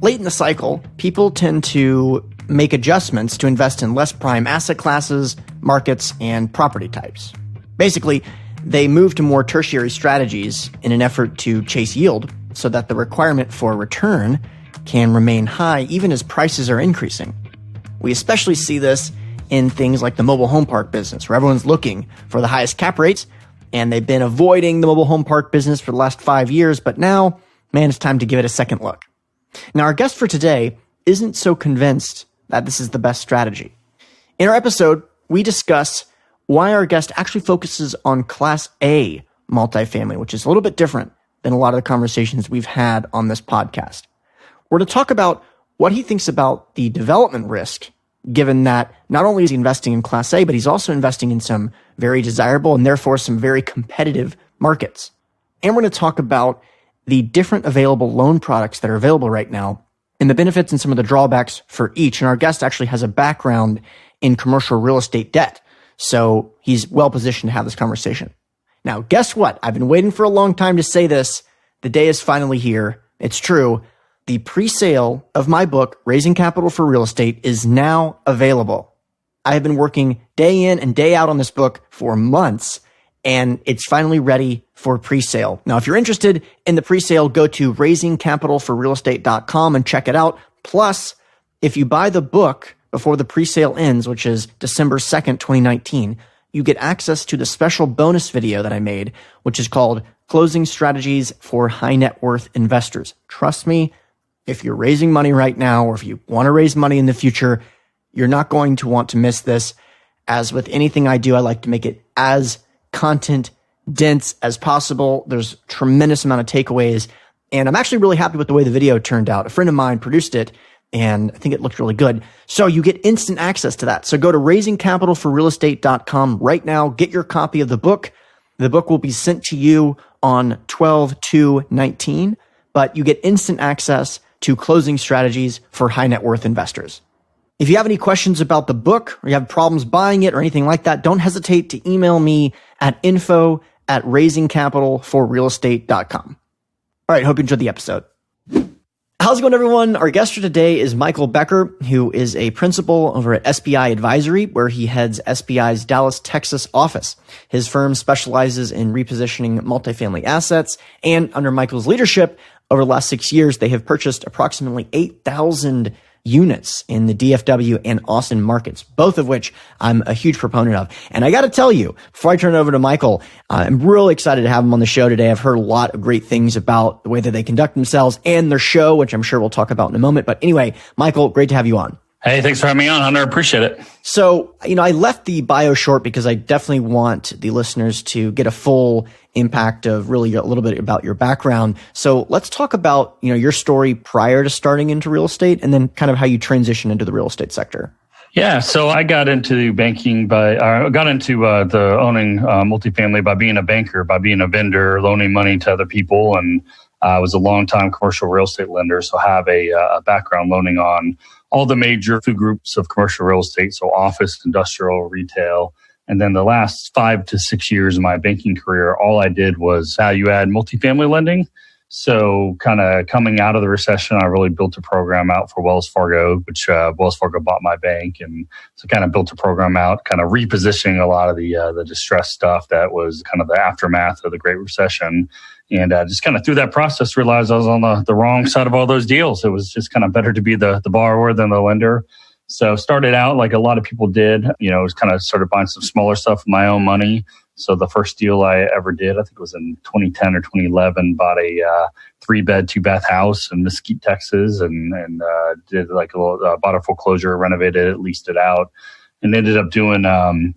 Late in the cycle, people tend to make adjustments to invest in less prime asset classes, markets, and property types. Basically, they move to more tertiary strategies in an effort to chase yield so that the requirement for return can remain high even as prices are increasing. We especially see this in things like the mobile home park business, where everyone's looking for the highest cap rates, and they've been avoiding the mobile home park business for the last 5 years, but now, man, it's time to give it a second look. Now, our guest for today isn't so convinced that this is the best strategy. In our episode, we discuss why our guest actually focuses on Class A multifamily, which is a little bit different than a lot of the conversations we've had on this podcast. We're to talk about what he thinks about the development risk, given that not only is he investing in Class A, but he's also investing in some very desirable and therefore some very competitive markets. And we're going to talk about the different available loan products that are available right now and the benefits and some of the drawbacks for each. And our guest actually has a background in commercial real estate debt, so he's well positioned to have this conversation. Now, guess what? I've been waiting for a long time to say this. The day is finally here. It's true. The pre-sale of my book, Raising Capital for Real Estate, is now available. I have been working day in and day out on this book for months, and it's finally ready for pre-sale. Now, if you're interested in the pre-sale, go to raisingcapitalforrealestate.com and check it out. Plus, if you buy the book before the pre-sale ends, which is December 2nd, 2019, you get access to the special bonus video that I made, which is called Closing Strategies for High Net Worth Investors. Trust me, if you're raising money right now, or if you want to raise money in the future, you're not going to want to miss this. As with anything I do, I like to make it as content dense as possible. There's a tremendous amount of takeaways, and I'm actually really happy with the way the video turned out. A friend of mine produced it, and I think it looked really good. So you get instant access to that. So go to raisingcapitalforrealestate.com right now. Get your copy of the book. The book will be sent to you on 12/2/19, but you get instant access to closing strategies for high net worth investors. If you have any questions about the book, or you have problems buying it or anything like that, don't hesitate to email me at info@raisingcapitalforrealestate.com. All right, hope you enjoyed the episode. How's it going, everyone? Our guest for today is Michael Becker, who is a principal over at SPI Advisory, where he heads SPI's Dallas, Texas office. His firm specializes in repositioning multifamily assets, and under Michael's leadership, over the last 6 years, they have purchased approximately 8,000 units in the DFW and Austin markets, both of which I'm a huge proponent of. And I got to tell you, before I turn it over to Michael, I'm really excited to have him on the show today. I've heard a lot of great things about the way that they conduct themselves and their show, which I'm sure we'll talk about in a moment. But anyway, Michael, great to have you on. Hey, thanks for having me on, Hunter. Appreciate it. So, I left the bio short because I definitely want the listeners to get a full impact of really a little bit about your background. So let's talk about, your story prior to starting into real estate and then kind of how you transition into the real estate sector. Yeah. So I got into banking the owning multifamily by being a banker, by being a vendor, loaning money to other people. And I was a longtime commercial real estate lender. So I have a background loaning on all the major food groups of commercial real estate. So office, industrial, retail. And then the last 5 to 6 years of my banking career, all I did was value add multifamily lending. So kind of coming out of the recession, I really built a program out for Wells Fargo, which Wells Fargo bought my bank. And so kind of built a program out, kind of repositioning a lot of the distressed stuff that was kind of the aftermath of the Great Recession. And just kind of through that process, realized I was on the wrong side of all those deals. It was just kind of better to be the borrower than the lender. So started out like a lot of people did, was kind of started buying some smaller stuff with my own money. So the first deal I ever did, I think it was in 2010 or 2011, bought a 3-bed, 2-bath house in Mesquite, Texas, and did like a little, bought a foreclosure, renovated it, leased it out, and ended up doing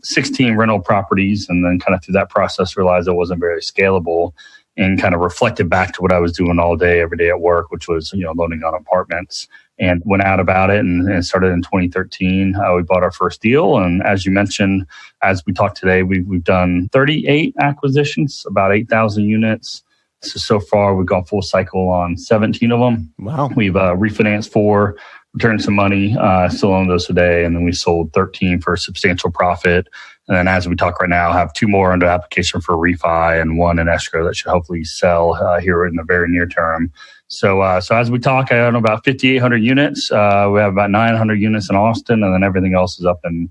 16 rental properties. And then kind of through that process, realized it wasn't very scalable, and kind of reflected back to what I was doing all day, every day at work, which was, loaning on apartments, and went out about it and started in 2013. We bought our first deal. And as you mentioned, as we talked today, we've done 38 acquisitions, about 8,000 units. So far, we've gone full cycle on 17 of them. Wow. We've refinanced 4, returned some money, still own those today. And then we sold 13 for a substantial profit. And then as we talk right now, have 2 more under application for refi and 1 in escrow that should hopefully sell here in the very near term. So as we talk, I own about 5,800 units. We have about 900 units in Austin, and then everything else is up in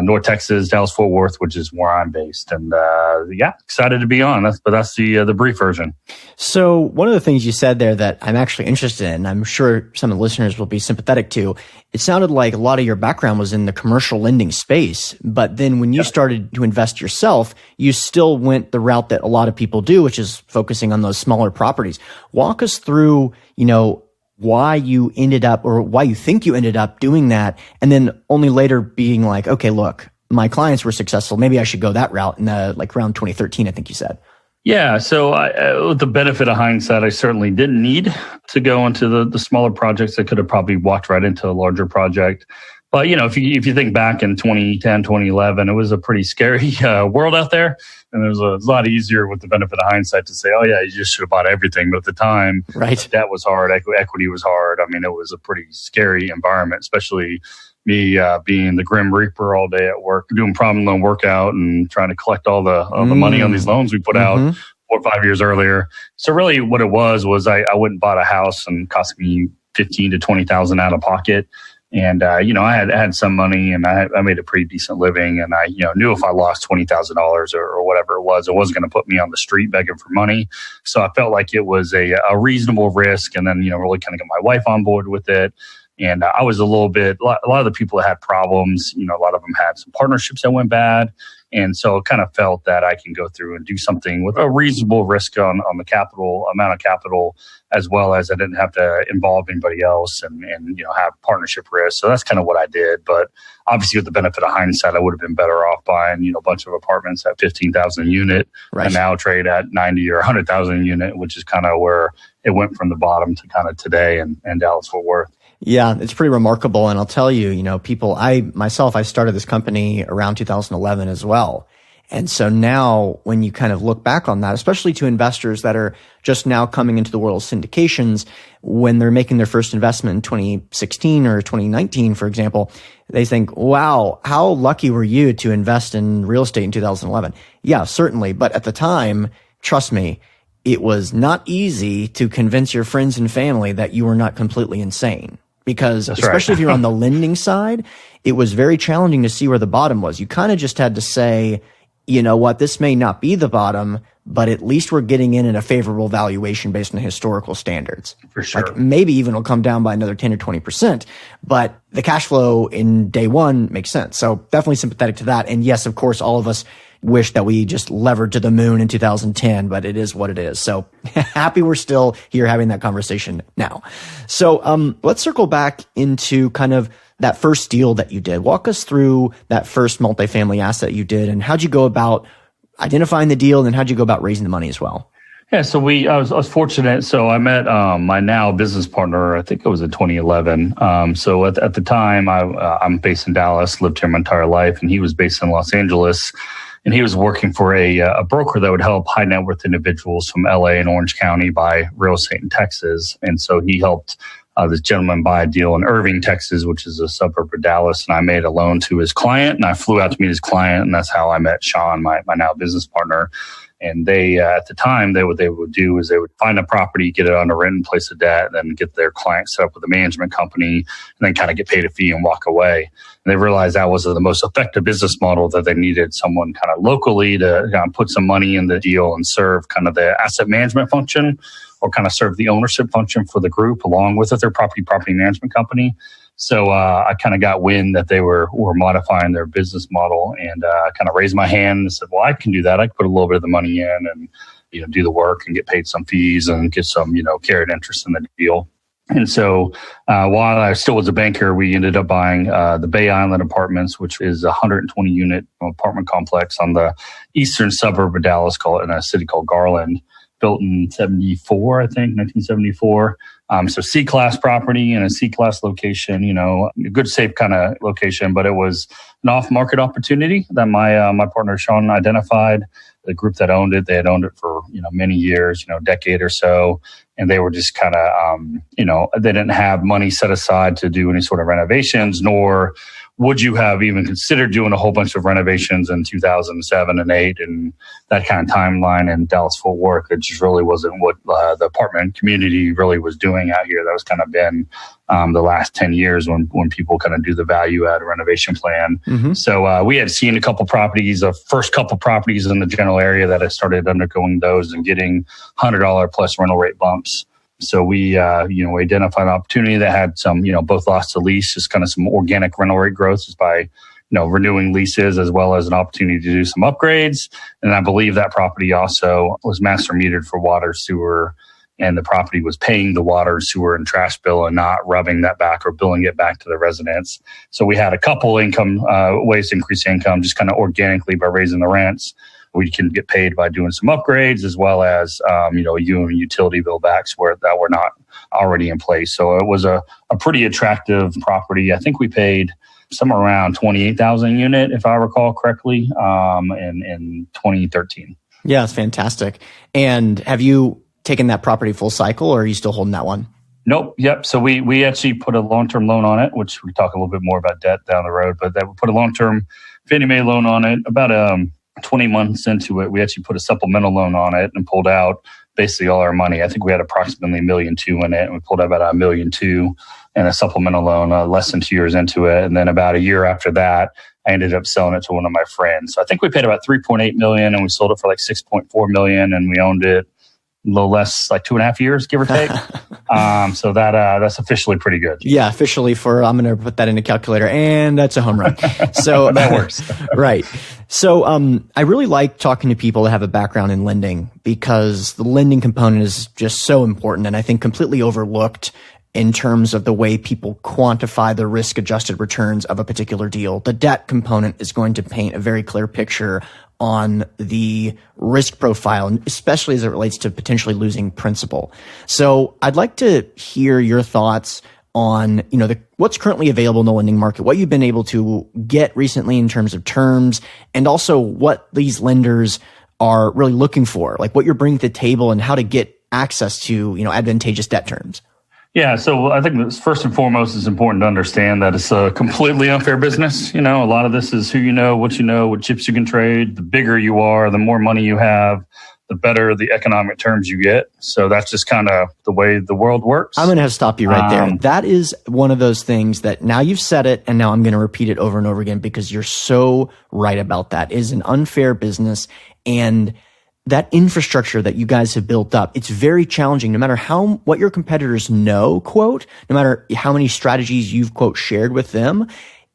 North Texas, Dallas-Fort Worth, which is where I'm based. And excited to be on. That's the brief version. So one of the things you said there that I'm actually interested in, I'm sure some of the listeners will be sympathetic to, it sounded like a lot of your background was in the commercial lending space. But then when you started to invest yourself, you still went the route that a lot of people do, which is focusing on those smaller properties. Walk us through, why you ended up, or why you think you ended up doing that, and then only later being like, okay, look, my clients were successful. Maybe I should go that route in around 2013, I think you said. Yeah. So with the benefit of hindsight, I certainly didn't need to go into the smaller projects. I could have probably walked right into a larger project. But, if you think back in 2010, 2011, it was a pretty scary world out there. And it was a lot easier with the benefit of hindsight to say, oh, yeah, you just should have bought everything. But at the time, right, debt was hard. Equity was hard. I mean, it was a pretty scary environment, especially me being the Grim Reaper all day at work, doing problem loan workout and trying to collect all the money on these loans we put out 4 or 5 years earlier. So really what it was I went and bought a house and it cost me $15,000 to $20,000 out of pocket. And, I had some money and I made a pretty decent living. And I, knew if I lost $20,000 or whatever it wasn't going to put me on the street begging for money. So I felt like it was a reasonable risk. And then, really kind of got my wife on board with it. And I was a lot of the people that had problems, a lot of them had some partnerships that went bad. And so it kind of felt that I can go through and do something with a reasonable risk on the amount of capital, as well as I didn't have to involve anybody else and have partnership risk. So that's kind of what I did. But obviously with the benefit of hindsight, I would have been better off buying, a bunch of apartments at 15,000 a unit and now trade at 90 or 100,000 a unit, which is kind of where it went from the bottom to kind of today and Dallas-Fort Worth. Yeah, it's pretty remarkable. And I'll tell you, I started this company around 2011 as well. And so now when you kind of look back on that, especially to investors that are just now coming into the world of syndications, when they're making their first investment in 2016 or 2019, for example, they think, wow, how lucky were you to invest in real estate in 2011? Yeah, certainly. But at the time, trust me, it was not easy to convince your friends and family that you were not completely insane. Because especially if you're on the lending side, it was very challenging to see where the bottom was. You kind of just had to say, you know what, this may not be the bottom, but at least we're getting in at a favorable valuation based on historical standards. For sure. Like maybe even it'll come down by another 10 or 20%, but the cash flow in day one makes sense. So definitely sympathetic to that. And yes, of course, all of us wish that we just levered to the moon in 2010, but it is what it is. So happy we're still here having that conversation now. So let's circle back into kind of that first deal that you did. Walk us through that first multifamily asset you did, and how'd you go about identifying the deal, and then how'd you go about raising the money as well? Yeah, so I was fortunate. So I met my now business partner, I think it was in 2011. So at the time, I'm based in Dallas, lived here my entire life, and he was based in Los Angeles. And he was working for a broker that would help high net worth individuals from LA and Orange County buy real estate in Texas. And so he helped this gentleman buy a deal in Irving, Texas, which is a suburb of Dallas. And I made a loan to his client, and I flew out to meet his client. And that's how I met Sean, my now business partner. And they, at the time, what they would do is they would find a property, get it underwritten, place a debt, then get their client set up with a management company, and then kind of get paid a fee and walk away. And they realized that was the most effective business model, that they needed someone kind of locally to put some money in the deal and serve kind of the asset management function, or kind of serve the ownership function for the group along with their property management company. So I kind of got wind that they were modifying their business model, and I kind of raised my hand and said, well, I can do that. I can put a little bit of the money in and do the work and get paid some fees and get some carried interest in the deal. And so while I still was a banker, we ended up buying the Bay Island Apartments, which is a 120 unit apartment complex on the eastern suburb of Dallas, in a city called Garland, built in 1974. So C-class property in a C-class location, a good, safe kind of location, but it was an off-market opportunity that my partner Sean identified. the group that owned it, they had owned it for, many years, a decade or so. And they were just kind of, they didn't have money set aside to do any sort of renovations, nor would you have even considered doing a whole bunch of renovations in 2007 and 8 and that kind of timeline in Dallas-Fort Worth? It just really wasn't what the apartment community really was doing out here. That was kind of been the last 10 years when people kind of do the value add renovation plan. Mm-hmm. So we had seen a couple properties, the first couple properties in the general area that had started undergoing those and getting $100 plus rental rate bumps. So we, identified an opportunity that had some, both loss to lease, just kind of some organic rental rate growth just by, renewing leases, as well as an opportunity to do some upgrades. And I believe that property also was master metered for water, sewer, and the property was paying the water, sewer, and trash bill and not rubbing that back or billing it back to the residents. So we had a couple income ways to increase income, just kind of organically by raising the rents. We can get paid by doing some upgrades, as well as utility bill backs that were not already in place. So it was a pretty attractive property. I think we paid somewhere around $28,000 a unit, if I recall correctly, in 2013. Yeah, it's fantastic. And have you taken that property full cycle, or are you still holding that one? Nope. Yep. So we actually put a long-term loan on it, which we talk a little bit more about debt down the road, but that we put a long-term Fannie Mae loan on it. About 20 months into it, we actually put a supplemental loan on it and pulled out basically all our money. I think we had approximately $1.2 million in it, and we pulled out about $1.2 million in a supplemental loan less than 2 years into it. And then about a year after that, I ended up selling it to one of my friends. So I think we paid about $3.8 million, and we sold it for like $6.4 million, and we owned it a little less, like 2.5 years, give or take. So that's officially pretty good. Yeah, officially I'm going to put that in a calculator, and that's a home run. So that works. Right. So I really like talking to people that have a background in lending, because the lending component is just so important, and I think completely overlooked in terms of the way people quantify the risk-adjusted returns of a particular deal. The debt component is going to paint a very clear picture on the risk profile, especially as it relates to potentially losing principal. So I'd like to hear your thoughts on, what's currently available in the lending market, what you've been able to get recently in terms of terms, and also what these lenders are really looking for, like what you're bringing to the table and how to get access to, advantageous debt terms. Yeah, so I think first and foremost, it's important to understand that it's a completely unfair business. A lot of this is who you know, what chips you can trade. The bigger you are, the more money you have, the better the economic terms you get. So that's just kind of the way the world works. I'm going to have to stop you right there. That is one of those things that now you've said it, and now I'm going to repeat it over and over again, because you're so right about that. It is an unfair business, and that infrastructure that you guys have built up, it's very challenging, no matter what your competitors know, quote, no matter how many strategies you've, quote, shared with them,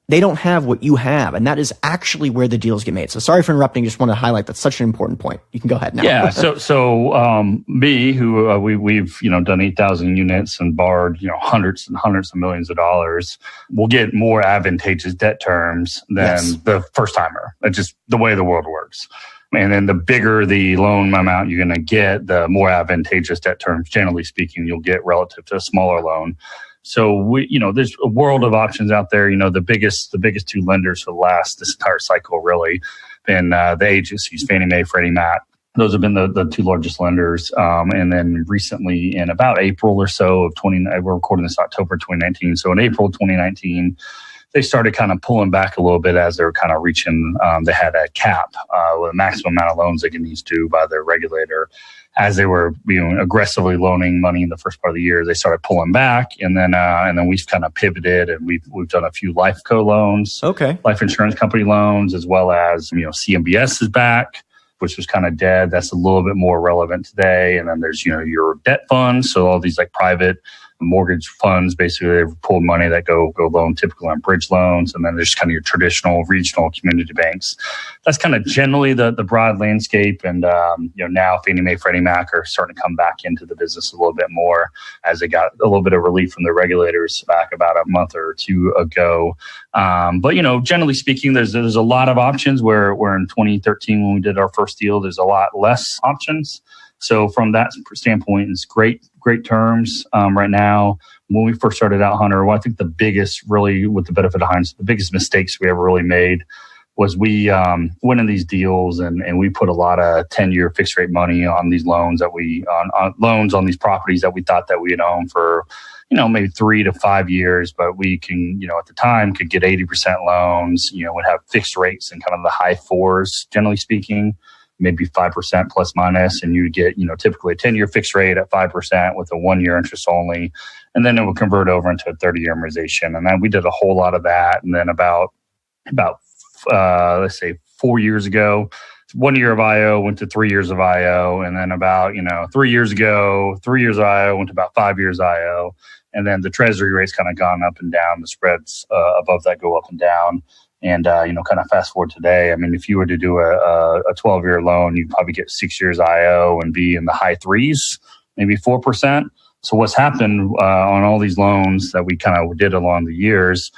they don't have what you have. And that is actually where the deals get made. So sorry for interrupting. Just want to highlight that's such an important point. You can go ahead now. Yeah. So me, who we've, done 8,000 units and borrowed, hundreds and hundreds of millions of dollars, will get more advantageous debt terms than the first timer. It's just the way the world works. And then the bigger the loan amount you're going to get, the more advantageous debt terms, generally speaking, you'll get relative to a smaller loan. So there's a world of options out there. The biggest two lenders for this entire cycle really been the agencies, Fannie Mae, Freddie Mac. Those have been the two largest lenders. And then recently, in about April or so of we're recording this October 2019. So in April 2019. They started kind of pulling back a little bit as they were kind of reaching, they had a cap with a maximum amount of loans they can use to by their regulator. As they were aggressively loaning money in the first part of the year, they started pulling back. And then we've kind of pivoted, and we've done a few life co loans, life insurance company loans, as well as, CMBS is back, which was kind of dead. That's a little bit more relevant today. And then there's, your debt funds. So all these like private mortgage funds, basically they've pulled money that go loan typically on bridge loans. And then there's kind of your traditional regional community banks. That's kind of generally the broad landscape. And, now Fannie Mae, Freddie Mac are starting to come back into the business a little bit more as they got a little bit of relief from the regulators back about a month or two ago. But generally speaking, there's a lot of options where in 2013, when we did our first deal, there's a lot less options. So from that standpoint, it's great terms right now. When we first started out, Hunter, I think the biggest, really with the benefit of hindsight, the biggest mistakes we ever really made was we went in these deals and we put a lot of 10-year fixed rate money on these loans that on loans on these properties that we thought that we'd own for, maybe 3 to 5 years, but we can, at the time could get 80% loans, would have fixed rates in kind of the high fours, generally speaking, maybe 5% plus minus. And you get, typically a 10-year fixed rate at 5% with a 1-year interest only. And then it would convert over into a 30-year amortization. And then we did a whole lot of that. And then about let's say 4 years ago, 1 year of IO went to 3 years of IO. And then about, 3 years ago, 3 years of IO went to about 5 years IO. And then the treasury rates kind of gone up and down. The spreads above that go up and down. And, kind of fast forward today, I mean, if you were to do a 12-year loan, you'd probably get 6 years IO and be in the high threes, maybe 4%. So what's happened on all these loans that we kind of did along the years,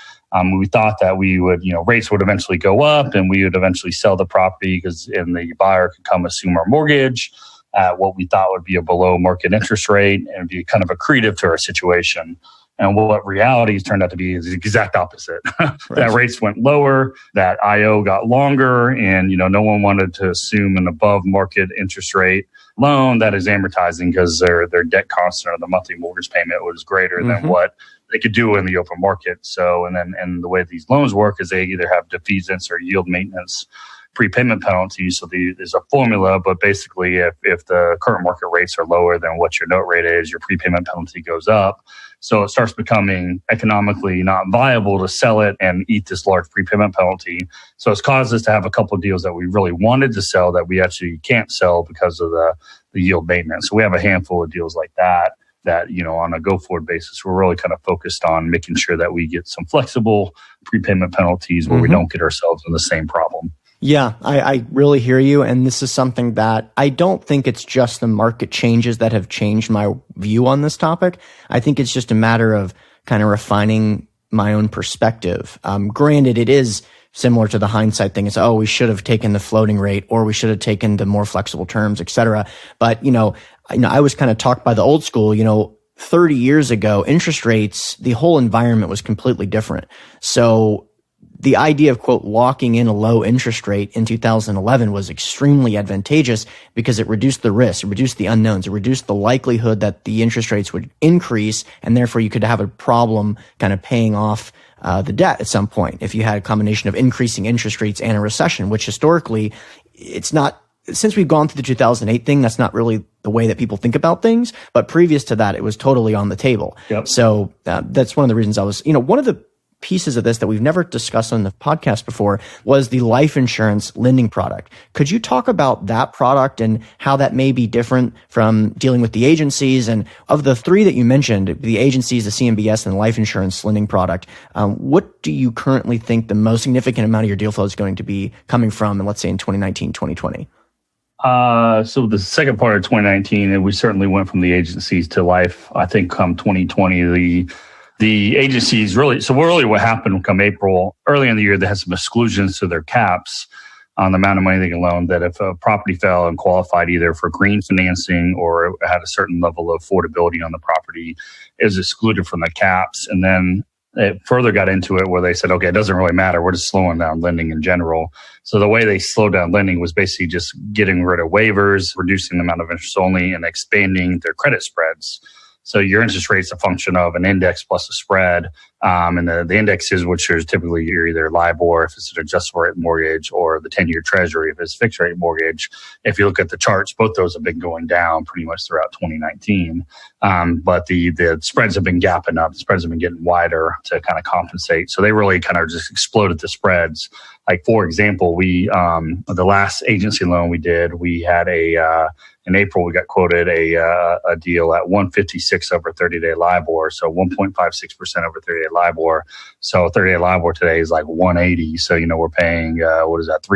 we thought that we would, rates would eventually go up and we would eventually sell the property and the buyer could come assume our mortgage at what we thought would be a below market interest rate and be kind of accretive to our situation. And what reality has turned out to be is the exact opposite. Right. That rates went lower, that IO got longer, and no one wanted to assume an above market interest rate loan that is amortizing because their debt constant or the monthly mortgage payment was greater than what they could do in the open market. So, and the way these loans work is they either have defeasance or yield maintenance prepayment penalties. So there's a formula, but basically if the current market rates are lower than what your note rate is, your prepayment penalty goes up. So it starts becoming economically not viable to sell it and eat this large prepayment penalty. So it's caused us to have a couple of deals that we really wanted to sell that we actually can't sell because of the yield maintenance. So we have a handful of deals like that, on a go-forward basis, we're really kind of focused on making sure that we get some flexible prepayment penalties where we don't get ourselves in the same problem. Yeah, I really hear you. And this is something that I don't think it's just the market changes that have changed my view on this topic. I think it's just a matter of kind of refining my own perspective. Granted, it is similar to the hindsight thing. It's, we should have taken the floating rate or we should have taken the more flexible terms, et cetera. But, I was kind of talked by the old school, 30 years ago, interest rates, the whole environment was completely different. So the idea of, quote, locking in a low interest rate in 2011 was extremely advantageous because it reduced the risk, it reduced the unknowns, it reduced the likelihood that the interest rates would increase, and therefore you could have a problem kind of paying off the debt at some point if you had a combination of increasing interest rates and a recession, which historically it's not. Since we've gone through the 2008 thing, that's not really the way that people think about things. But previous to that, it was totally on the table. Yep. So that's one of the reasons I was, one of the pieces of this that we've never discussed on the podcast before was the life insurance lending product. Could you talk about that product and how that may be different from dealing with the agencies? And of the three that you mentioned, the agencies, the CMBS, and the life insurance lending product, what do you currently think the most significant amount of your deal flow is going to be coming from, let's say in 2019, 2020? So the second part of 2019, we certainly went from the agencies to life. I think come 2020, the agencies really what happened come April, early in the year, they had some exclusions to their caps on the amount of money they can loan, that if a property fell and qualified either for green financing or had a certain level of affordability on the property, it was excluded from the caps. And then it further got into it where they said, okay, it doesn't really matter. We're just slowing down lending in general. So the way they slowed down lending was basically just getting rid of waivers, reducing the amount of interest only, and expanding their credit spreads. So your interest rate is a function of an index plus a spread. And the indexes, which is typically either LIBOR, if it's an adjustable rate mortgage, or the 10-year treasury, if it's fixed rate mortgage. If you look at the charts, both those have been going down pretty much throughout 2019. But the spreads have been gapping up. The spreads have been getting wider to kind of compensate. So they really kind of just exploded the spreads. Like, for example, the last agency loan we did, we had in April, we got quoted a deal at 156 over 30-day LIBOR, so 1.56% over 30-day LIBOR. So 30-day LIBOR today is like 180. So, we're paying, what is that, a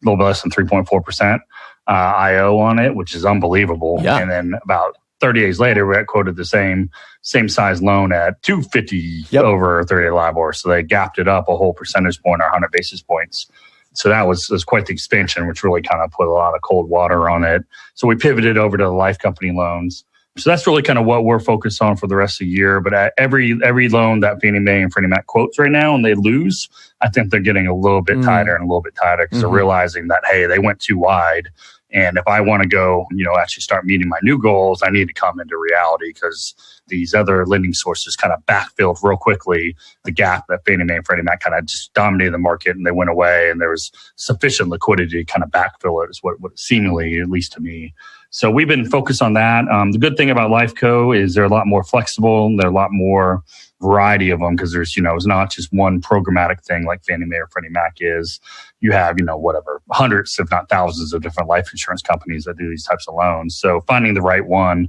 little bit less than 3.4% IO on it, which is unbelievable. Yeah. And then about 30 days later, we got quoted the same size loan at 250 over 30-day LIBOR. So they gapped it up a whole percentage point or 100 basis points. So that was quite the expansion, which really kind of put a lot of cold water on it. So we pivoted over to the life company loans. So that's really kind of what we're focused on for the rest of the year. But at every loan that Fannie Mae and Freddie Mac quotes right now and they lose, I think they're getting a little bit tighter and a little bit tighter because they're realizing that, hey, they went too wide. And if I want to go, actually start meeting my new goals, I need to come into reality because these other lending sources kind of backfilled real quickly the gap that Fannie Mae and Freddie Mac kind of just dominated the market and they went away and there was sufficient liquidity to kind of backfill it is what seemingly, at least to me. So we've been focused on that. The good thing about Lifeco is they're a lot more flexible. They're a lot more variety of them because there's, it's not just one programmatic thing like Fannie Mae or Freddie Mac is. You have, hundreds, if not thousands of different life insurance companies that do these types of loans. So finding the right one,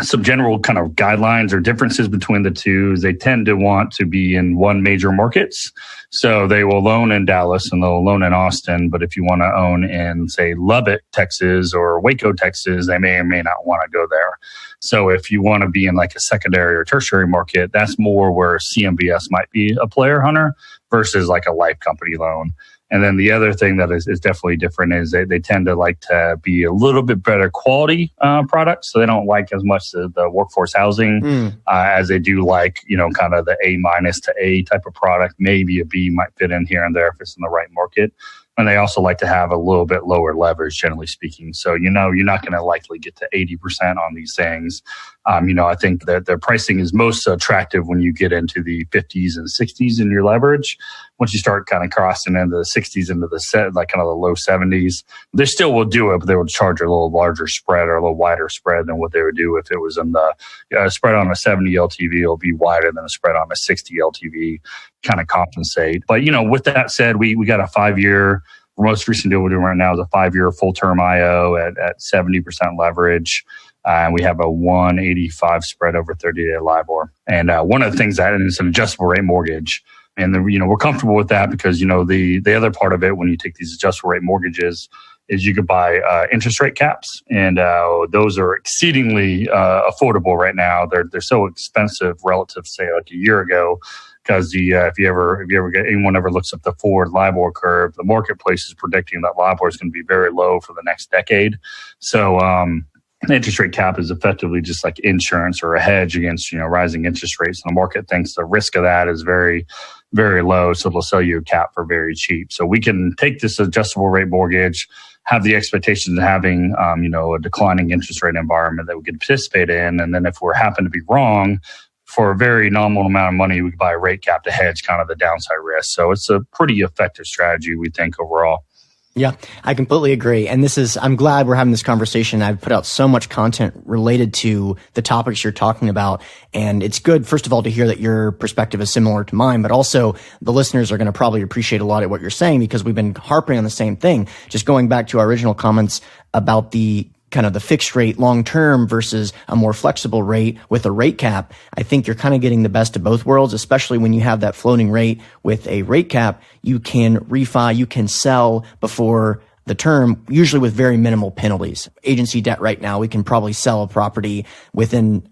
some general kind of guidelines or differences between the two is they tend to want to be in one major markets. So they will loan in Dallas and they'll loan in Austin. But if you want to own in, say, Lubbock, Texas or Waco, Texas, they may or may not want to go there. So if you want to be in like a secondary or tertiary market, that's more where CMBS might be a player, Hunter, versus like a life company loan. And then the other thing that is definitely different is they tend to like to be a little bit better quality products. So they don't like as much the workforce housing as they do like, kind of the A- to A type of product. Maybe a B might fit in here and there if it's in the right market. And they also like to have a little bit lower leverage, generally speaking. So, you're not going to likely get to 80% on these things. I think that their pricing is most attractive when you get into the 50s and 60s in your leverage. Once you start kind of crossing into the 60s, into the kind of the low 70s, they still will do it, but they would charge a little larger spread or a little wider spread than what they would do if it was in the spread on a 70 LTV. It'll be wider than a spread on a 60 LTV, kind of compensate. But, with that said, we got a 5-year, most recent deal we're doing right now is a 5-year full-term IO at 70% leverage. And we have a 185 spread over 30-day LIBOR. And one of the things that is an adjustable rate mortgage. And we're comfortable with that because, the other part of it when you take these adjustable rate mortgages is you could buy interest rate caps. And those are exceedingly affordable right now. They're so expensive relative, say, like a year ago. Because if anyone ever looks up the forward LIBOR curve, the marketplace is predicting that LIBOR is going to be very low for the next decade. So the interest rate cap is effectively just like insurance or a hedge against rising interest rates. And the market thinks the risk of that is very, very low. So they'll sell you a cap for very cheap. So we can take this adjustable rate mortgage, have the expectations of having a declining interest rate environment that we could participate in. And then if we happen to be wrong, for a very nominal amount of money, we can buy a rate cap to hedge kind of the downside risk. So it's a pretty effective strategy, we think, overall. Yeah, I completely agree. And I'm glad we're having this conversation. I've put out so much content related to the topics you're talking about. And it's good, first of all, to hear that your perspective is similar to mine, but also the listeners are going to probably appreciate a lot of what you're saying because we've been harping on the same thing. Just going back to our original comments about the kind of the fixed rate long term versus a more flexible rate with a rate cap, I think you're kind of getting the best of both worlds, especially when you have that floating rate with a rate cap. You can refi, you can sell before the term, usually with very minimal penalties. Agency debt right now, we can probably sell a property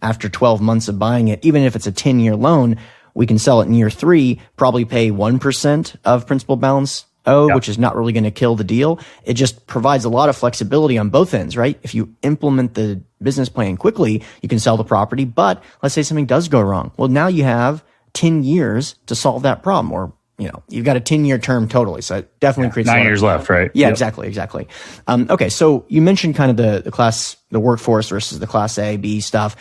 after 12 months of buying it. Even if it's a 10-year loan, we can sell it in year 3, probably pay 1% of principal balance which is not really going to kill the deal. It just provides a lot of flexibility on both ends, right? If you implement the business plan quickly, you can sell the property, but let's say something does go wrong. Well, now you have 10 years to solve that problem, or you've got a 10-year term totally. So it definitely creates 9 years left, right? Yeah, yep. Exactly. Okay. So you mentioned kind of the workforce versus the class A, B stuff.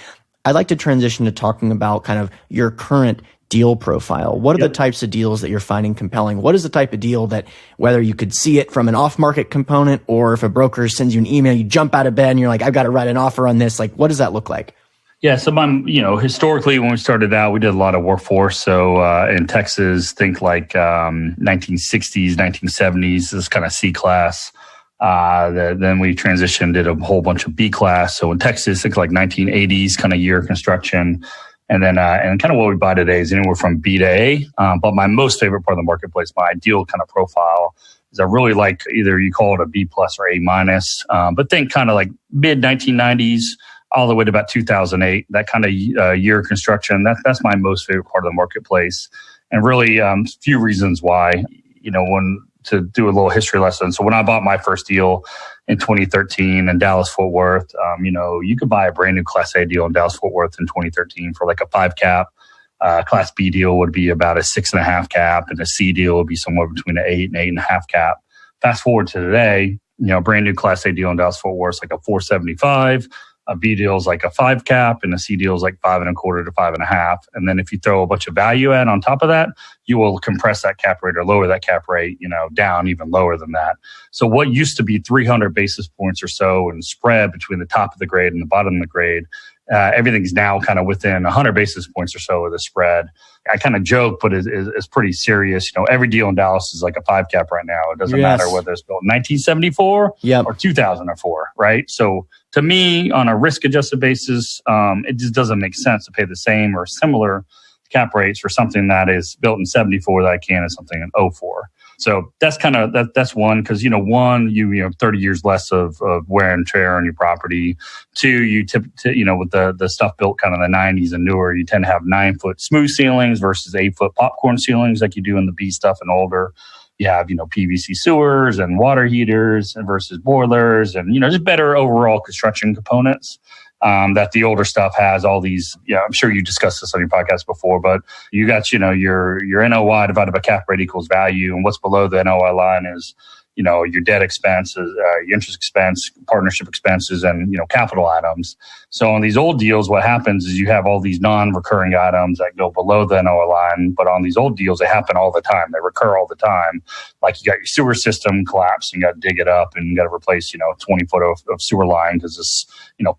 I'd like to transition to talking about kind of your current deal profile. What are the types of deals that you're finding compelling? What is the type of deal that, whether you could see it from an off-market component or if a broker sends you an email, you jump out of bed and you're like, I've got to write an offer on this. Like, what does that look like? Yeah, so historically when we started out, we did a lot of workforce. So in Texas, think like 1960s, 1970s, this kind of C class. Then we transitioned, did a whole bunch of B class. So in Texas, think like 1980s kind of year construction. And then, and kind of what we buy today is anywhere from B to A. But my most favorite part of the marketplace, my ideal kind of profile, is I really like either you call it a B plus or A minus. But think kind of like mid 1990s all the way to about 2008, that kind of year construction. That's my most favorite part of the marketplace. And really, few reasons why. to do a little history lesson. So when I bought my first deal in 2013 in Dallas Fort Worth, you could buy a brand new Class A deal in Dallas Fort Worth in 2013 for like a 5 cap. Class B deal would be about a 6.5 cap, and a C deal would be somewhere between an 8 and 8.5 cap. Fast forward to today, brand new Class A deal in Dallas Fort Worth is like a 4.75. A B deal is like a 5 cap, and a C deal is like 5.25 to 5.5. And then if you throw a bunch of value add on top of that, you will compress that cap rate or lower that cap rate, down even lower than that. So what used to be 300 basis points or so in spread between the top of the grade and the bottom of the grade, everything's now kind of within 100 basis points or so of the spread. I kind of joke, but it's pretty serious. Every deal in Dallas is like a 5 cap right now. It doesn't matter whether it's built in 1974 or 2004, right? So to me, on a risk-adjusted basis, it just doesn't make sense to pay the same or similar cap rates for something that is built in 74 that I can as something in 04. So that's kind of that's one, because you 30 years less of wear and tear on your property. 2, you with the stuff built kind of in the 90s and newer, you tend to have 9-foot smooth ceilings versus 8-foot popcorn ceilings like you do in the B stuff and older. You have PVC sewers and water heaters versus boilers, and just better overall construction components. That the older stuff has all these, I'm sure you discussed this on your podcast before, but you got, your NOI divided by cap rate equals value. And what's below the NOI line is, your debt expenses, your interest expense, partnership expenses, and, capital items. So on these old deals, what happens is you have all these non-recurring items that go below the NOI line. But on these old deals, they happen all the time. They recur all the time. Like you got your sewer system collapse, you got to dig it up, and you got to replace, 20 foot of sewer line because it's,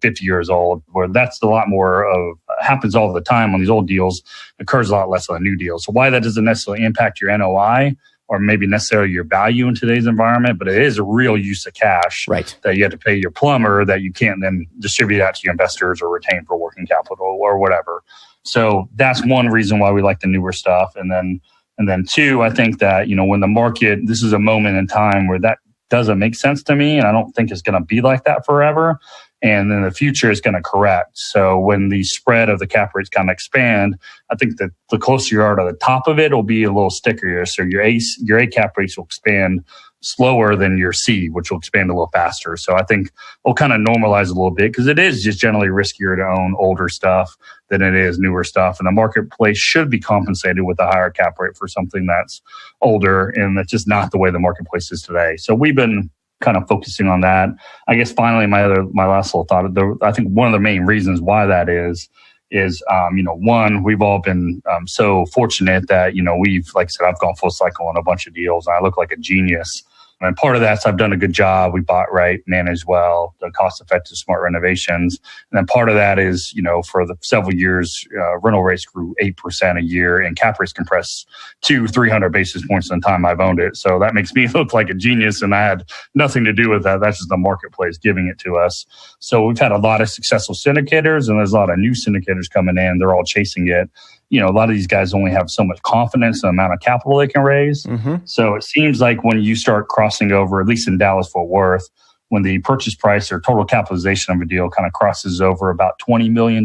50 years old, where that's a lot more of happens all the time on these old deals, occurs a lot less on the new deals. So why that doesn't necessarily impact your NOI or maybe necessarily your value in today's environment, but it is a real use of cash that you have to pay your plumber that you can't then distribute out to your investors or retain for working capital or whatever. So that's one reason why we like the newer stuff. And then 2, I think that, when the market, this is a moment in time where that doesn't make sense to me. And I don't think it's going to be like that forever. And then the future is going to correct. So when the spread of the cap rates kind of expand, I think that the closer you are to the top of it, it'll be a little stickier. So your A cap rates will expand slower than your C, which will expand a little faster. So I think we'll kind of normalize a little bit because it is just generally riskier to own older stuff than it is newer stuff. And the marketplace should be compensated with a higher cap rate for something that's older. And that's just not the way the marketplace is today. So we've been kind of focusing on that. I guess finally, my last little thought, I think one of the main reasons why that is, one, we've all been so fortunate that, we've, like I said, I've gone full cycle on a bunch of deals and I look like a genius. And part of that is I've done a good job. We bought right, managed well, done cost-effective, smart renovations. And then part of that is, for the several years, rental rates grew 8% a year and cap rates compressed 300 basis points in the time I've owned it. So that makes me look like a genius, and I had nothing to do with that. That's just the marketplace giving it to us. So we've had a lot of successful syndicators, and there's a lot of new syndicators coming in. They're all chasing it. A lot of these guys only have so much confidence in the amount of capital they can raise. Mm-hmm. So it seems like when you start crossing over, at least in Dallas Fort Worth, when the purchase price or total capitalization of a deal kind of crosses over about $20 million.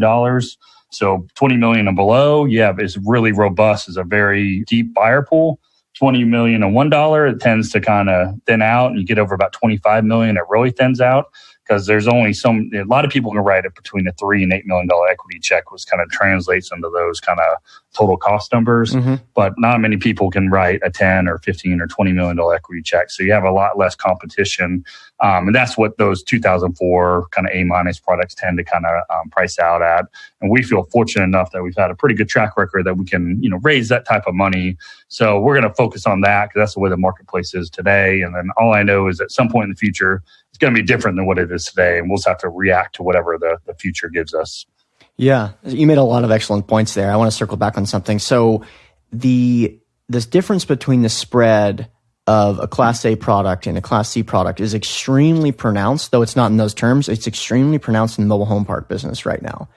So $20 million and below, is really robust. It's a very deep buyer pool. $20 million and $1, it tends to kind of thin out, and you get over about $25 million, it really thins out. Because there's only a lot of people can write it between a $3 and $8 million equity check, which kind of translates into those kind of total cost numbers. Mm-hmm. But not many people can write a 10 or 15 or $20 million equity check. So you have a lot less competition. And that's what those 2004 kind of A- products tend to kind of price out at. And we feel fortunate enough that we've had a pretty good track record that we can, raise that type of money. So we're going to focus on that because that's the way the marketplace is today. And then all I know is at some point in the future, it's going to be different than what it is today. And we'll just have to react to whatever the future gives us. Yeah, you made a lot of excellent points there. I want to circle back on something. So this difference between the spread of a Class A product and a Class C product is extremely pronounced, though it's not in those terms. It's extremely pronounced in the mobile home park business right now,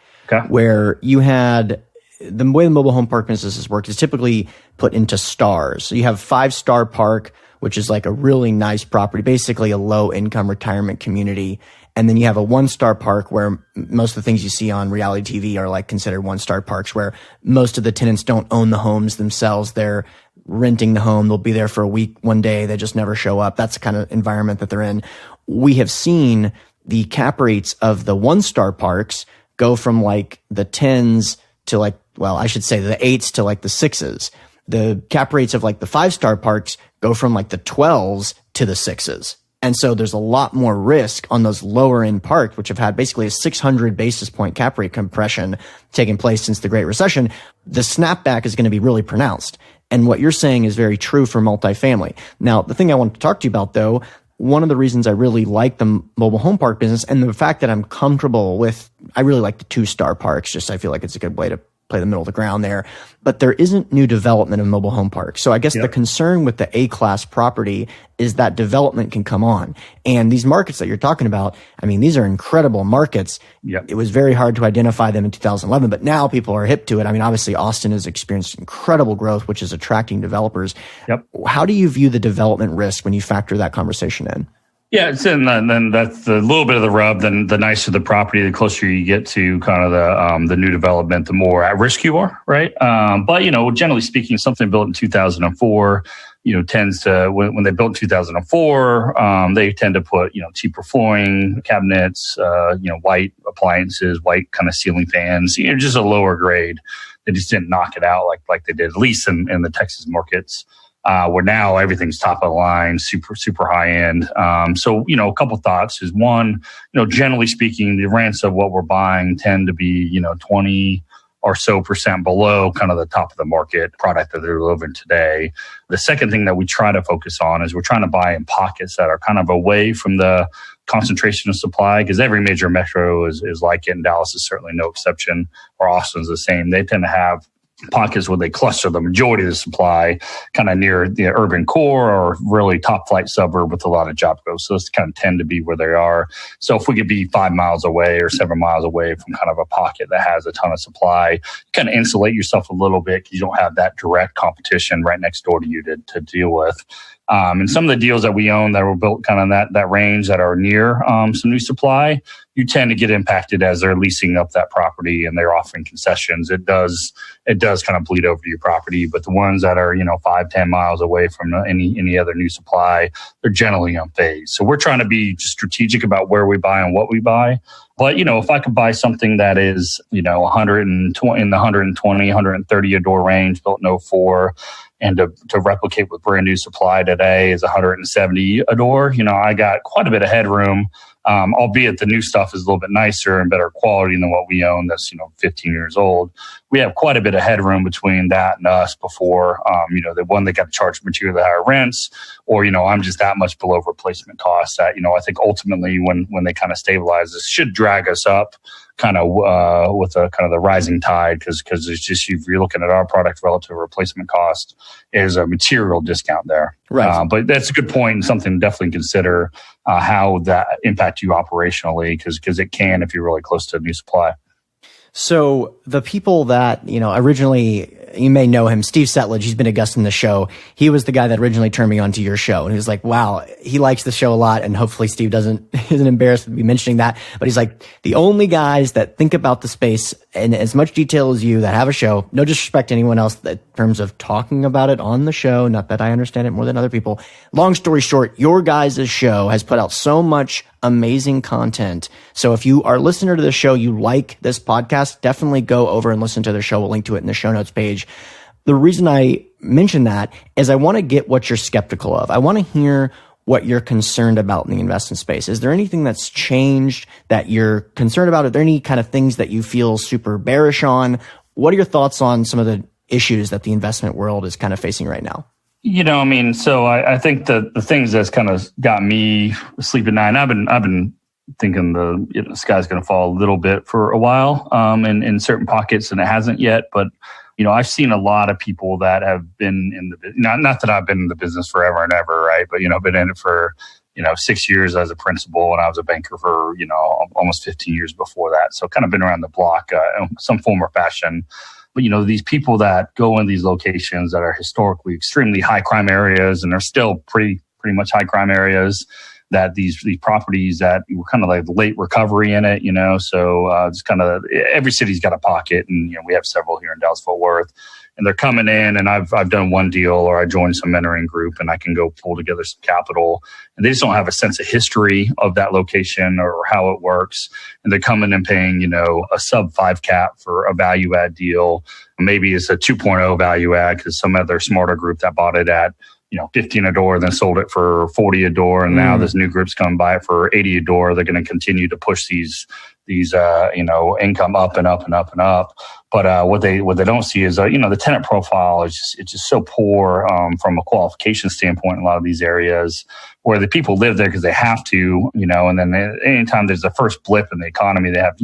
where you had the way the mobile home park business has worked is typically put into stars. So you have 5-star park, which is like a really nice property, basically a low-income retirement community. And then you have a 1-star park where most of the things you see on reality TV are like considered 1-star parks, where most of the tenants don't own the homes themselves. They're renting the home. They'll be there for a week, one day. They just never show up. That's the kind of environment that they're in. We have seen the cap rates of the 1-star parks go from like the 10s to like, well, I should say the 8s to like the 6s. The cap rates of like the 5-star parks go from like the 12s to the 6s. And so there's a lot more risk on those lower end parks, which have had basically a 600 basis point cap rate compression taking place since the Great Recession. The snapback is going to be really pronounced. And what you're saying is very true for multifamily. Now, the thing I want to talk to you about, though, one of the reasons I really like the mobile home park business and the fact that I'm comfortable with, I really like the 2-star parks. Just I feel like it's a good way to play the middle of the ground there, but there isn't new development of mobile home parks. So I guess the concern with the A-class property is that development can come on. And these markets that you're talking about, I mean, these are incredible markets. It was very hard to identify them in 2011, but now people are hip to it. I mean, obviously Austin has experienced incredible growth, which is attracting developers. How do you view the development risk when you factor that conversation in? Yeah, then that's a little bit of the rub. Then the nicer the property, the closer you get to kind of the new development, the more at risk you are, right? But generally speaking, something built in 2004, tends to when they built in 2004, they tend to put cheaper flooring, cabinets, white appliances, white kind of ceiling fans, just a lower grade. They just didn't knock it out like they did, at least in the Texas markets. Where now everything's top of the line, super high end. So, a couple thoughts is one, generally speaking, the rents of what we're buying tend to be, 20 or so % below kind of the top of the market product that they're delivering today. The second thing that we try to focus on is we're trying to buy in pockets that are kind of away from the concentration of supply, because every major metro is like it, and Dallas is certainly no exception, or Austin's the same. They tend to have pockets where they cluster the majority of the supply kind of near the urban core or really top flight suburb with a lot of job growth. So those kind of tend to be where they are. So if we could be 5 miles away or 7 miles away from kind of a pocket that has a ton of supply, you kind of insulate yourself a little bit because you don't have that direct competition right next door to you to deal with. And some of the deals that we own that were built kind of that range that are near some new supply, you tend to get impacted as they're leasing up that property and they're offering concessions. It does kind of bleed over to your property. But the ones that are 5-10 miles away from any other new supply, they're generally unfazed. So we're trying to be strategic about where we buy and what we buy. But if I could buy something that is 120 in the 120, 130 a door range, built in 04, and to replicate with brand new supply today is 170 a door. I got quite a bit of headroom, albeit the new stuff is a little bit nicer and better quality than what we own that's 15 years old. We have quite a bit of headroom between that and us before, the one that got to charge materially higher rents, or, I'm just that much below replacement costs that, I think ultimately when they kind of stabilize, this should drag us up kind of with a kind of the rising tide, because it's just, if you're looking at our product relative to replacement cost, is a material discount there. Right. But that's a good point and something to definitely consider how that impacts you operationally, because it can if you're really close to a new supply. So the people that, originally, you may know him, Steve Setledge, he's been a guest in the show. He was the guy that originally turned me on to your show. And he was like, wow, he likes the show a lot. And hopefully Steve isn't embarrassed to be mentioning that. But he's like, the only guys that think about the space in as much detail as you that have a show, no disrespect to anyone else in terms of talking about it on the show. Not that I understand it more than other people. Long story short, your guys' show has put out so much amazing content. So if you are a listener to the show, you like this podcast, definitely go over and listen to the show. We'll link to it in the show notes page. The reason I mention that is I want to get what you're skeptical of. I want to hear what you're concerned about in the investment space. Is there anything that's changed that you're concerned about? Are there any kind of things that you feel super bearish on? What are your thoughts on some of the issues that the investment world is kind of facing right now? So I think that the things that's kind of got me asleep at night, and I've been thinking the sky's going to fall a little bit for a while in certain pockets, and it hasn't yet. But, I've seen a lot of people that have been in the business, not that I've been in the business forever and ever, right? But, been in it for, 6 years as a principal, and I was a banker for, almost 15 years before that. So kind of been around the block in some form or fashion. But, these people that go in these locations that are historically extremely high crime areas and are still pretty much high crime areas, that these properties that were kind of like late recovery in it, so it's kind of every city's got a pocket, and we have several here in Dallas-Fort Worth. and they're coming in, and I've done one deal, or I joined some mentoring group, and I can go pull together some capital, and they just don't have a sense of history of that location or how it works, and they're coming and paying, a sub 5 cap for a value add deal. Maybe it's a 2.0 value add because some other smarter group that bought it at 15 a door, then sold it for 40 a door, and now this new group's come by it for 80 a door. They're going to continue to push these income up and up and up and up. But what they don't see is the tenant profile is just so poor from a qualification standpoint in a lot of these areas, where the people live there because they have to, and then anytime there's the first blip in the economy, they have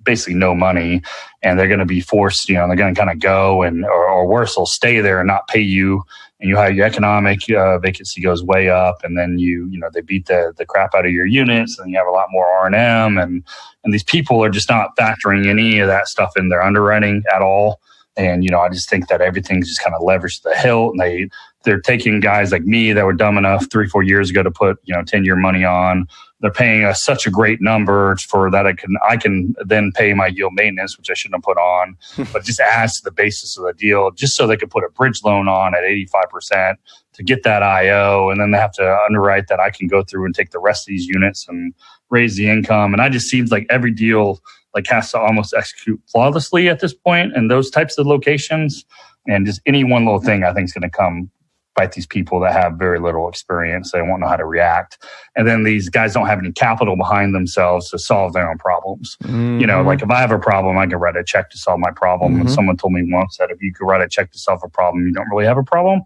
basically no money, and they're going to be forced, they're going to kind of go, and or worse, they'll stay there and not pay you, and you have your economic vacancy goes way up, and then they beat the crap out of your units, and you have a lot more R&M, and these people are just not factoring any of that stuff in their underwriting at all. And, I just think that everything's just kind of leveraged to the hilt, and they're taking guys like me that were dumb enough 3-4 years ago to put 10-year money on. They're paying us such a great number for that I can then pay my yield maintenance, which I shouldn't have put on, but just adds to the basis of the deal, just so they could put a bridge loan on at 85% to get that IO, and then they have to underwrite that I can go through and take the rest of these units and raise the income. And I just seems like every deal has to almost execute flawlessly at this point in those types of locations, and just any one little thing I think is going to come bite these people that have very little experience. They won't know how to react. And then these guys don't have any capital behind themselves to solve their own problems. Like if I have a problem, I can write a check to solve my problem. And someone told me once that if you could write a check to solve a problem, you don't really have a problem.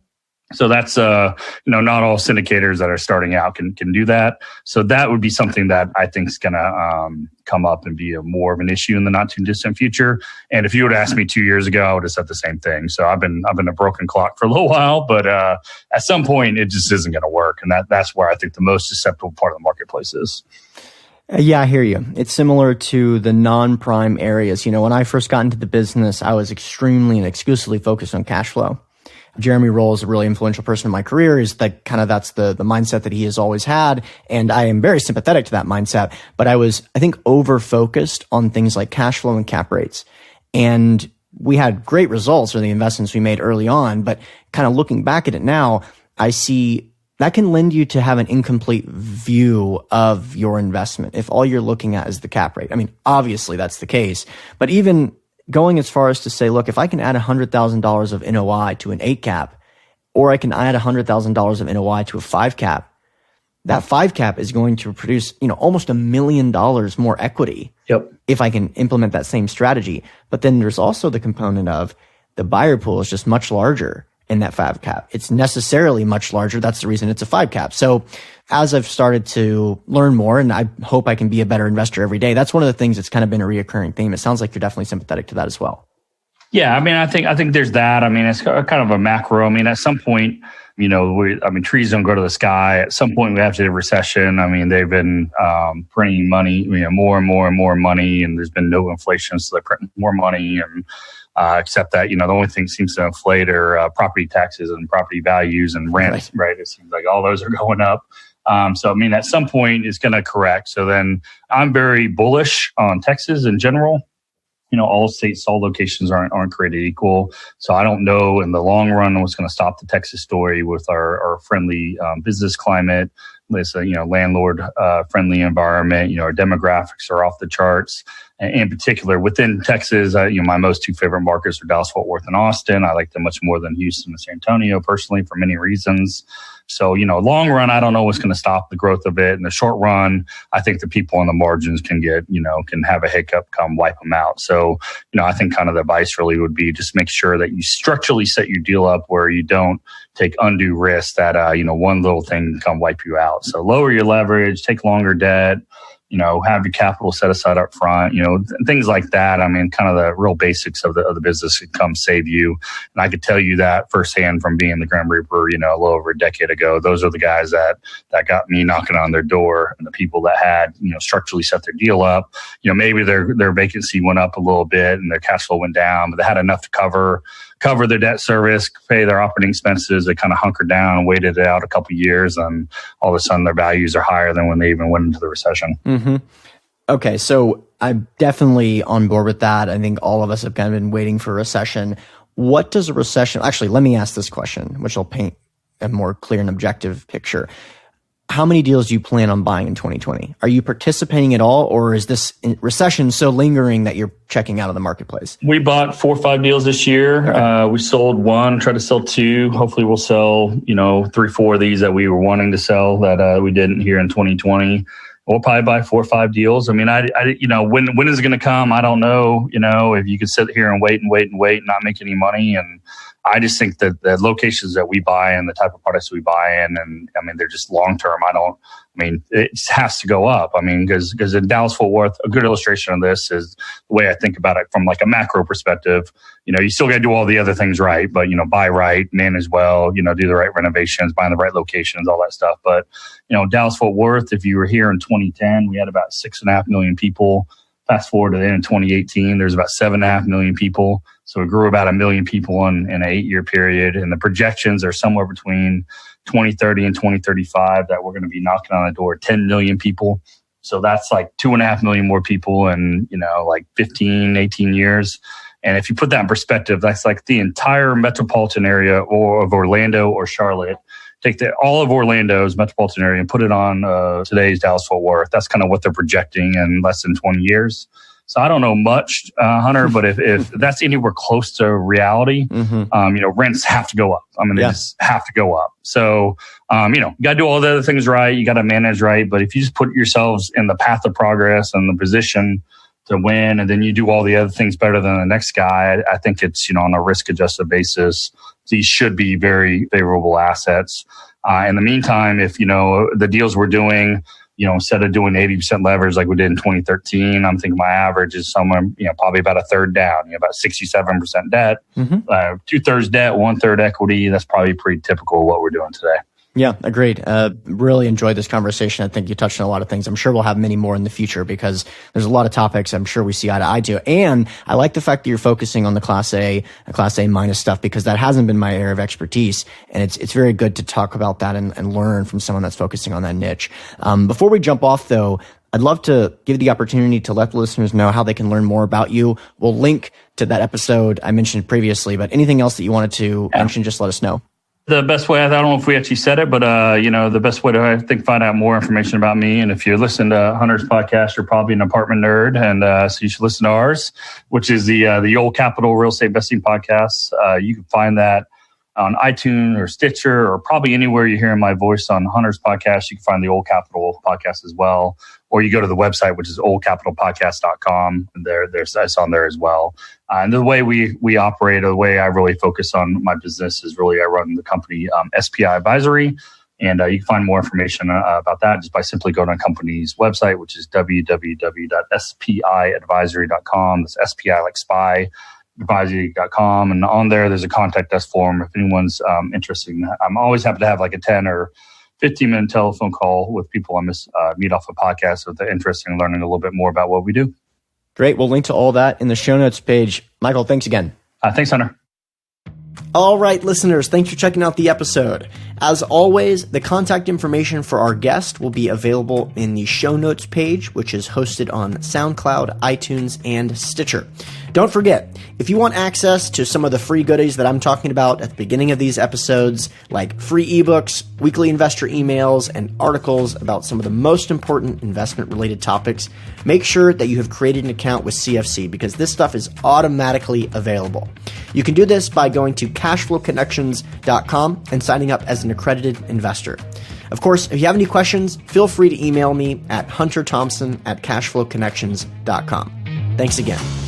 So that's, not all syndicators that are starting out can do that. So that would be something that I think is going to come up and be more of an issue in the not too distant future. And if you would have asked me 2 years ago, I would have said the same thing. So I've been a broken clock for a little while, but at some point it just isn't going to work. And that's where I think the most susceptible part of the marketplace is. Yeah, I hear you. It's similar to the non-prime areas. When I first got into the business, I was extremely and exclusively focused on cash flow. Jeremy Roll is a really influential person in my career, is that that's the mindset that he has always had. And I am very sympathetic to that mindset, but I was, I think, over-focused on things like cash flow and cap rates. And we had great results for the investments we made early on, but kind of looking back at it now, I see that can lend you to have an incomplete view of your investment if all you're looking at is the cap rate. I mean, obviously that's the case, but even going as far as to say, look, if I can add $100,000 of NOI to an 8 cap, or I can add $100,000 of NOI to a 5 cap, that 5 cap is going to produce, almost $1 million more equity. Yep. If I can implement that same strategy. But then there's also the component of the buyer pool is just much larger in that 5 cap. It's necessarily much larger. That's the reason it's a 5 cap. So as I've started to learn more, and I hope I can be a better investor every day, that's one of the things that's kind of been a reoccurring theme. It sounds like you're definitely sympathetic to that as well. Yeah, I think there's that. It's kind of a macro. At some point, trees don't go to the sky. At some point, we have to have a recession. They've been printing money, more and more and more money, and there's been no inflation, so they're printing more money. And except that, the only thing seems to inflate are property taxes and property values and rent, right? It seems like all those are going up. So at some point it's going to correct. So then I'm very bullish on Texas in general. All states, all locations aren't created equal. So I don't know in the long run what's going to stop the Texas story with our friendly business climate, this landlord friendly environment. Our demographics are off the charts. And in particular, within Texas, my most 2 favorite markets are Dallas, Fort Worth, and Austin. I like them much more than Houston and San Antonio personally for many reasons. So, long run, I don't know what's going to stop the growth of it. In the short run, I think the people on the margins can can have a hiccup, come wipe them out. So, I think kind of the advice really would be just make sure that you structurally set your deal up where you don't take undue risk that, one little thing can come wipe you out. So lower your leverage, take longer debt, have your capital set aside up front, things like that. Kind of the real basics of the business can come save you. And I could tell you that firsthand from being the Grim Reaper, a little over a decade ago. Those are the guys that got me knocking on their door, and the people that had, structurally set their deal up. Maybe their vacancy went up a little bit and their cash flow went down, but they had enough to cover their debt service, pay their operating expenses. They kind of hunkered down and waited it out a couple of years, and all of a sudden their values are higher than when they even went into the recession. Mm-hmm. Okay, so I'm definitely on board with that. I think all of us have kind of been waiting for a recession. what does a recession, actually, let me ask this question, which will paint a more clear and objective picture. How many deals do you plan on buying in 2020? Are you participating at all, or is this recession so lingering that you're checking out of the marketplace? We bought 4 or 5 deals this year. Okay. We sold 1, tried to sell 2. Hopefully we'll sell, 3, 4 of these that we were wanting to sell that we didn't here in 2020. We'll probably buy 4 or 5 deals. I mean, when is it going to come? I don't know. If you could sit here and wait and not make any money. And I just think that the locations that we buy and the type of products we buy in, and I mean, they're just long term. It just has to go up. I mean, because in Dallas Fort Worth, a good illustration of this is the way I think about it from like a macro perspective. You still got to do all the other things right, but buy right, manage well, do the right renovations, buy in the right locations, all that stuff. But Dallas Fort Worth, if you were here in 2010, we had about 6.5 million people. Fast forward to the end of 2018, there's about 7.5 million people. So it grew about 1 million people in an 8-year period. And the projections are somewhere between 2030 and 2035 that we're going to be knocking on the door 10 million people. So that's like 2.5 million more people in, like 15, 18 years. And if you put that in perspective, that's like the entire metropolitan area of Orlando or Charlotte. Take all of Orlando's metropolitan area and put it on today's Dallas Fort Worth. That's kind of what they're projecting in less than 20 years. So I don't know much, Hunter, but if that's anywhere close to reality, rents have to go up. I mean, they just have to go up. So, you got to do all the other things right. You got to manage right. But if you just put yourselves in the path of progress and the position to win, and then you do all the other things better than the next guy, I think it's, on a risk adjusted basis, these should be very favorable assets. In the meantime, if, the deals we're doing, instead of doing 80% leverage like we did in 2013, I'm thinking my average is somewhere, probably about a third down, about 67% debt, 2/3 debt, 1/3 equity. That's probably pretty typical of what we're doing today. Yeah, agreed. Really enjoyed this conversation. I think you touched on a lot of things. I'm sure we'll have many more in the future because there's a lot of topics I'm sure we see eye to eye to. And I like the fact that you're focusing on the Class A minus stuff because that hasn't been my area of expertise. And it's very good to talk about that and learn from someone that's focusing on that niche. Before we jump off though, I'd love to give the opportunity to let the listeners know how they can learn more about you. We'll link to that episode I mentioned previously, but anything else that you wanted to mention, just let us know. The best way, I don't know if we actually said it, but, the best way to, I think, find out more information about me. And if you listen to Hunter's podcast, you're probably an apartment nerd. And so you should listen to ours, which is the Old Capital Real Estate Investing Podcast. You can find that on iTunes or Stitcher or probably anywhere you're hearing my voice on Hunter's podcast. You can find the Old Capital podcast as well. Or you go to the website, which is oldcapitalpodcast.com. And there's on there as well. And the way we operate, the way I really focus on my business is really I run the company SPI Advisory. And you can find more information about that just by simply going to the company's website, which is www.spiadvisory.com. That's SPI like spy, advisory.com. And on there's a contact us form if anyone's interested. I'm always happy to have like a 10 or 15-minute telephone call with people I meet off a podcast if they're interested in learning a little bit more about what we do. Great. We'll link to all that in the show notes page. Michael, thanks again. Thanks, Hunter. All right, listeners, thanks for checking out the episode. As always, the contact information for our guest will be available in the show notes page, which is hosted on SoundCloud, iTunes, and Stitcher. Don't forget, if you want access to some of the free goodies that I'm talking about at the beginning of these episodes, like free ebooks, weekly investor emails, and articles about some of the most important investment-related topics, make sure that you have created an account with CFC because this stuff is automatically available. You can do this by going to cashflowconnections.com and signing up as an accredited investor. Of course, if you have any questions, feel free to email me at hunterthompson@cashflowconnections.com. Thanks again.